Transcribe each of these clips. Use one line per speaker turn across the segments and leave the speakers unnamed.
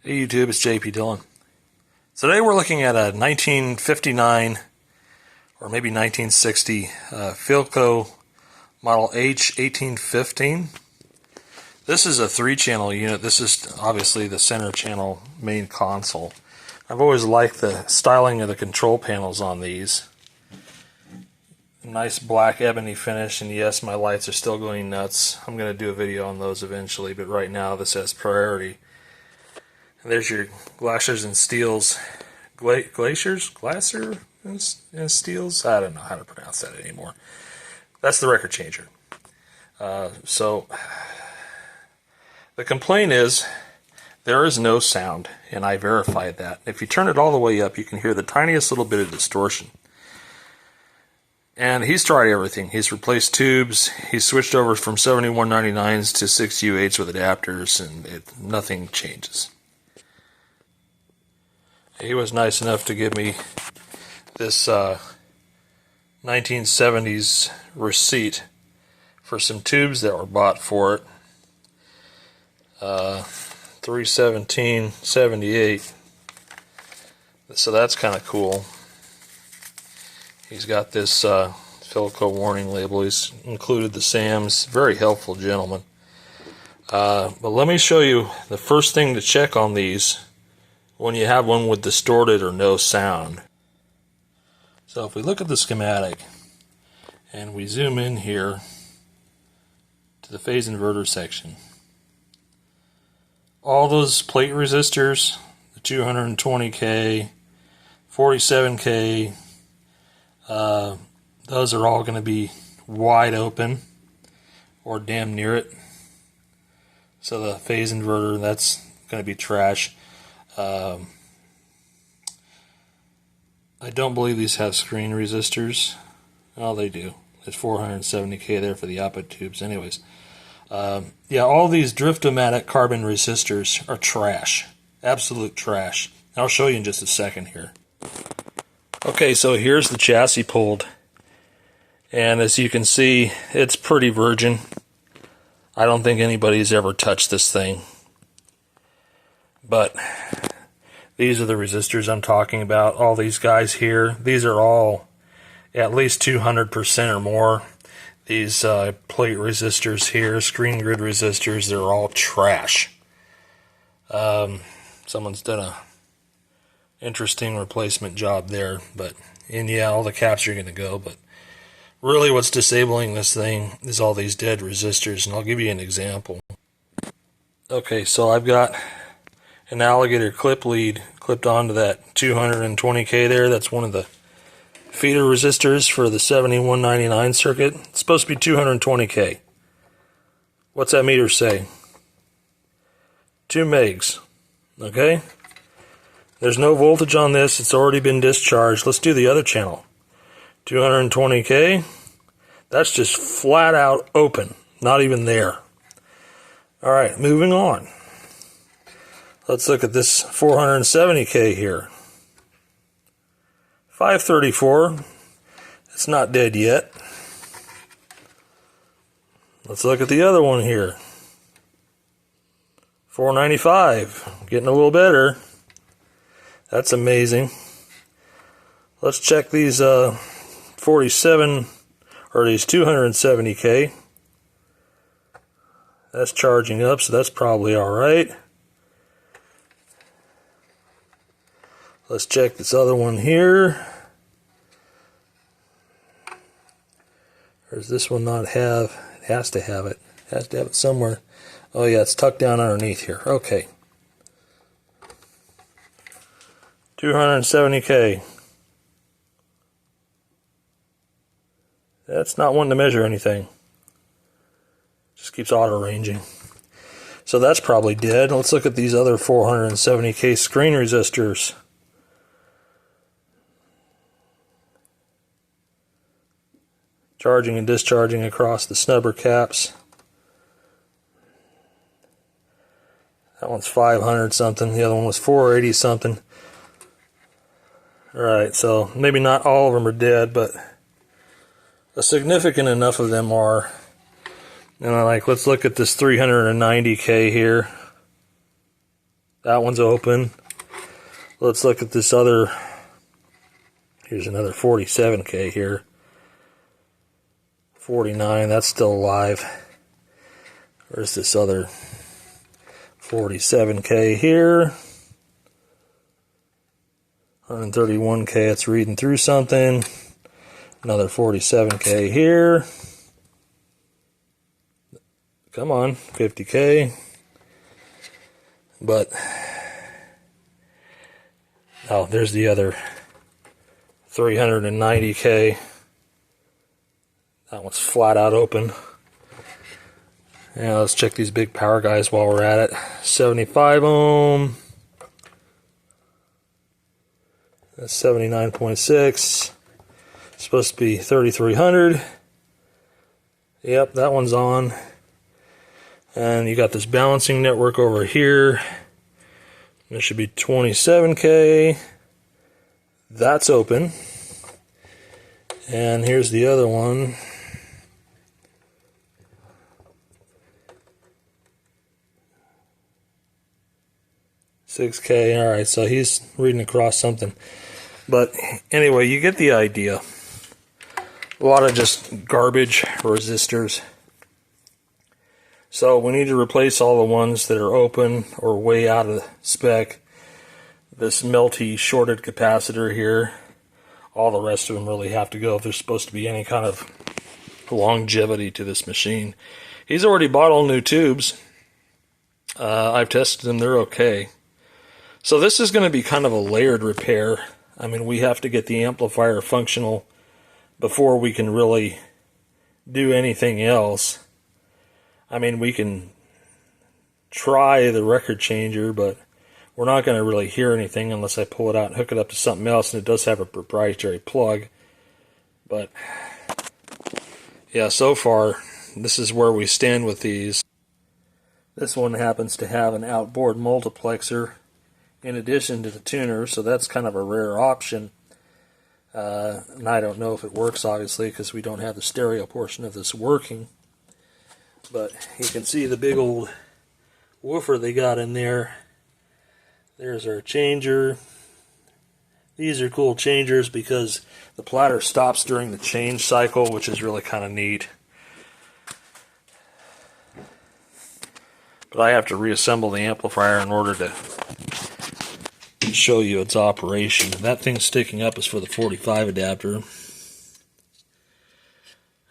Hey YouTube, it's JP Dillon. Today we're looking at a 1959 or maybe 1960 Philco model H-1814. This is a 3-channel unit. This is obviously the center channel main console. I've always liked the styling of the control panels on these. Nice black ebony finish, and yes, my lights are still going nuts. I'm going to do a video on those eventually, but right now this has priority. And there's your glaciers and steels, glacier and steels. I don't know how to pronounce that anymore. That's the record changer. So the complaint is there is no sound, and I verified that. If you turn it all the way up, you can hear the tiniest little bit of distortion. And he's tried everything. He's replaced tubes. He's switched over from 7199s to 6U8s with adapters, and nothing changes. He was nice enough to give me this 1970s receipt for some tubes that were bought for it. 317.78. So that's kind of cool. He's got this Philco warning label. He's included the SAMs. Very helpful gentleman. But let me show you the first thing to check on these when you have one with distorted or no sound. So if we look at the schematic and we zoom in here to the phase inverter section, all those plate resistors, the 220K, 47K, those are all going to be wide open or damn near it. So the phase inverter, that's going to be trash. I don't believe these have screen resistors. Oh, they do. There's 470K there for the output tubes. Anyways, yeah, all these drift-o-matic carbon resistors are trash. Absolute trash. I'll show you in just a second here. Okay, so here's the chassis pulled. And as you can see, it's pretty virgin. I don't think anybody's ever touched this thing. But these are the resistors I'm talking about. All these guys here, these are all at least 200% or more. These plate resistors here, screen grid resistors, they're all trash. Someone's done a interesting replacement job there, and yeah, all the caps are going to go, but really what's disabling this thing is all these dead resistors, and I'll give you an example. Okay, so I've got an alligator clip lead clipped onto that 220K there. That's one of the feeder resistors for the 7199 circuit. It's supposed to be 220K. What's that meter say? 2 megs. Okay? There's no voltage on this. It's already been discharged. Let's do the other channel. 220K. That's just flat out open. Not even there. Alright, moving on. Let's look at this 470K here. 534. It's not dead yet. Let's look at the other one here. 495. Getting a little better. That's amazing. Let's check these 47 or these 270K. That's charging up, so that's probably alright. Let's check this other one here. Or does this one not have? It has to have it. It has to have it somewhere. Oh yeah, it's tucked down underneath here. Okay. 270K. That's not one to measure anything. Just keeps auto-ranging. So that's probably dead. Let's look at these other 470K screen resistors. Charging and discharging across the snubber caps. That one's 500 something. The other one was 480 something. Alright, so maybe not all of them are dead, but a significant enough of them are. And let's look at this 390K here. That one's open. Let's look at this other. Here's another 47K here. 49, that's still alive. Where's this other 47K here? 131K, it's reading through something. Another 47K here. Come on, 50K. But, oh, there's the other 390K. That one's flat out open. Yeah, let's check these big power guys while we're at it. 75 ohm. That's 79.6. Supposed to be 3300. Yep, that one's on. And you got this balancing network over here. There should be 27K. That's open. And here's the other one. $6K. Alright, so he's reading across something. But anyway, you get the idea. A lot of just garbage resistors. So we need to replace all the ones that are open or way out of spec. This melty shorted capacitor here. All the rest of them really have to go if there's supposed to be any kind of longevity to this machine. He's already bought all new tubes. I've tested them, they're okay. So this is going to be kind of a layered repair. I mean, we have to get the amplifier functional before we can really do anything else. I mean, we can try the record changer, but we're not going to really hear anything unless I pull it out and hook it up to something else, and it does have a proprietary plug. But yeah, so far, this is where we stand with these. This one happens to have an outboard multiplexer in addition to the tuner, so that's kind of a rare option. And I don't know if it works, obviously, because we don't have the stereo portion of this working. But you can see the big old woofer they got in there. There's our changer. These are cool changers because the platter stops during the change cycle, which is really kind of neat. But I have to reassemble the amplifier in order to show you its operation. That thing sticking up is for the 45 adapter.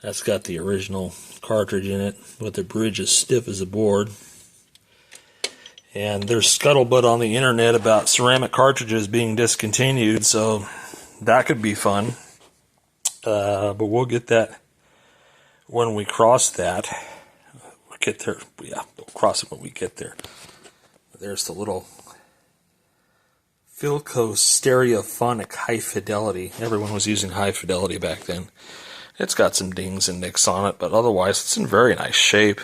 That's got the original cartridge in it, but the bridge is stiff as a board. And there's scuttlebutt on the internet about ceramic cartridges being discontinued, so that could be fun. But we'll get that when we cross that. We'll get there. Yeah, we'll cross it when we get there. There's the little Philco stereophonic high fidelity. Everyone was using high fidelity back then. It's got some dings and nicks on it, but otherwise it's in very nice shape.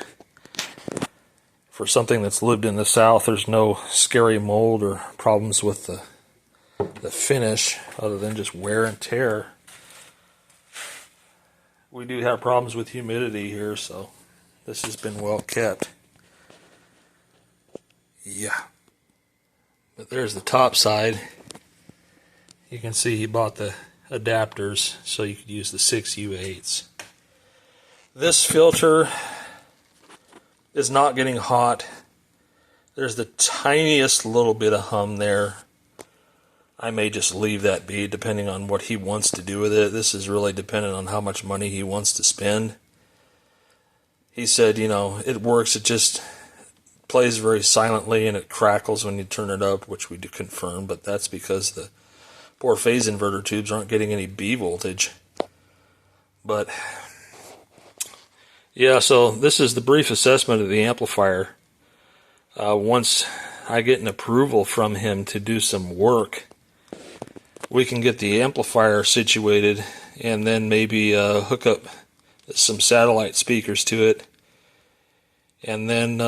For something that's lived in the South, there's no scary mold or problems with the finish other than just wear and tear. We do have problems with humidity here, so this has been well kept. Yeah. But there's the top side. You can see he bought the adapters so you could use the 6 U8s. This filter is not getting hot. There's the tiniest little bit of hum there. I may just leave that be depending on what he wants to do with it. This is really dependent on how much money he wants to spend. He said, you know, it works, it just plays very silently and it crackles when you turn it up, which we do confirm, but that's because the poor phase inverter tubes aren't getting any B voltage. But yeah, so this is the brief assessment of the amplifier. Once I get an approval from him to do some work, we can get the amplifier situated and then maybe hook up some satellite speakers to it and then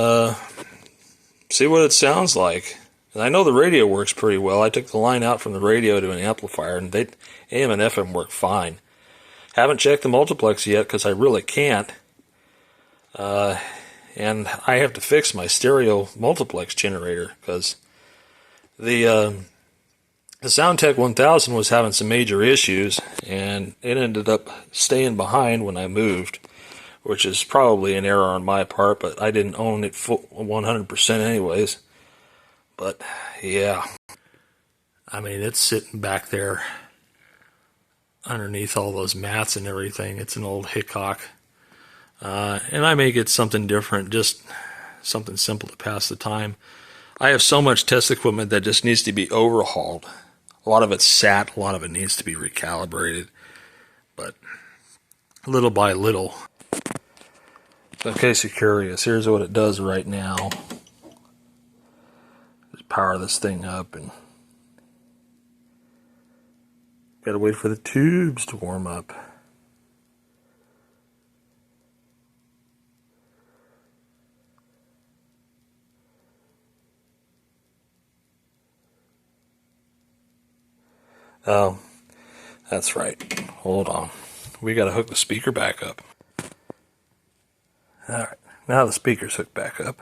see what it sounds like. And I know the radio works pretty well. I took the line out from the radio to an amplifier, and AM and FM work fine. Haven't checked the multiplex yet because I really can't. And I have to fix my stereo multiplex generator because The Soundtech 1000 was having some major issues, and it ended up staying behind when I moved, which is probably an error on my part, but I didn't own it 100% anyways. But yeah, I mean, it's sitting back there underneath all those mats and everything. It's an old Hickok, and I may get something different, just something simple to pass the time. I have so much test equipment that just needs to be overhauled. A lot of it's sat, a lot of it needs to be recalibrated, but little by little. So in case you're curious, here's what it does right now. Just power this thing up, and gotta wait for the tubes to warm up. Oh, that's right. Hold on. We got to hook the speaker back up. Alright, now the speaker's hooked back up.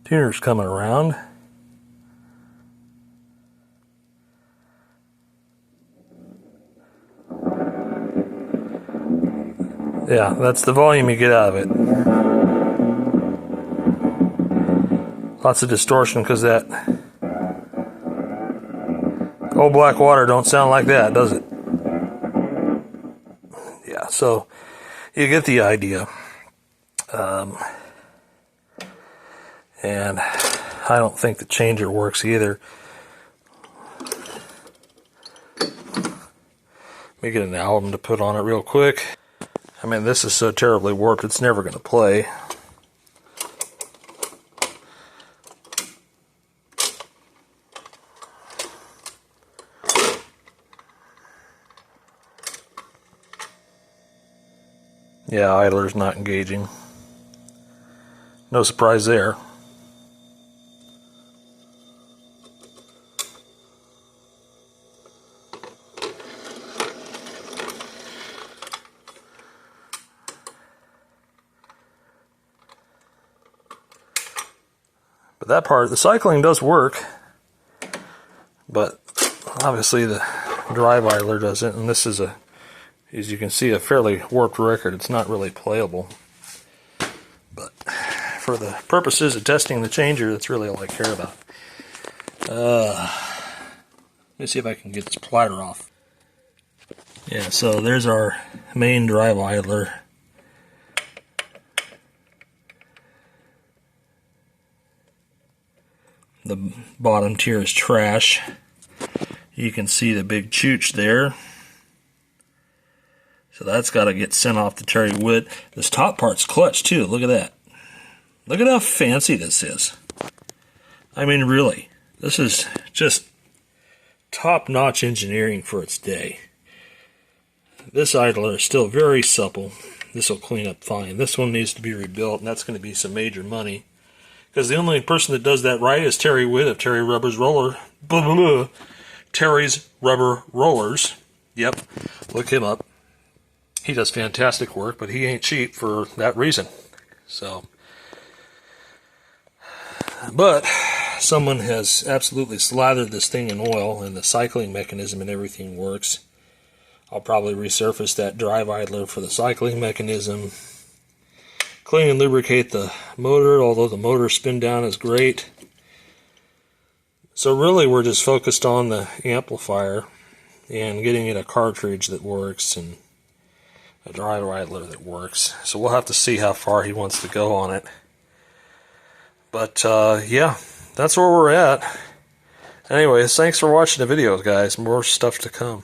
Tuner's coming around. Yeah, that's the volume you get out of it. Lots of distortion because that old black water don't sound like that, does it? Yeah, so you get the idea. And I don't think the changer works either. Let me get an album to put on it real quick. I mean, this is so terribly warped, it's never going to play. Yeah, idler's not engaging. No surprise there. But that part, the cycling does work, but obviously the drive idler doesn't, and this is a, as you can see, a fairly warped record. It's not really playable. But for the purposes of testing the changer, that's really all I care about. Let me see if I can get this plier off. Yeah, so there's our main drive idler. The bottom tier is trash. You can see the big chooch there. So that's got to get sent off to Terry Witt. This top part's clutch too. Look at that. Look at how fancy this is. I mean, really, this is just top-notch engineering for its day. This idler is still very supple. This will clean up fine. This one needs to be rebuilt, and that's going to be some major money. Because the only person that does that right is Terry Witt of Terry Rubber's Roller. Blah, blah, blah. Terry's Rubber Rollers. Yep, look him up. He does fantastic work, but he ain't cheap for that reason. So, but someone has absolutely slathered this thing in oil, and the cycling mechanism and everything works. I'll probably resurface that drive idler for the cycling mechanism. Clean and lubricate the motor, although the motor spin down is great. So really we're just focused on the amplifier and getting it a cartridge that works and a drive idler that works. So we'll have to see how far he wants to go on it. But yeah, that's where we're at. Anyways, thanks for watching the videos, guys. More stuff to come.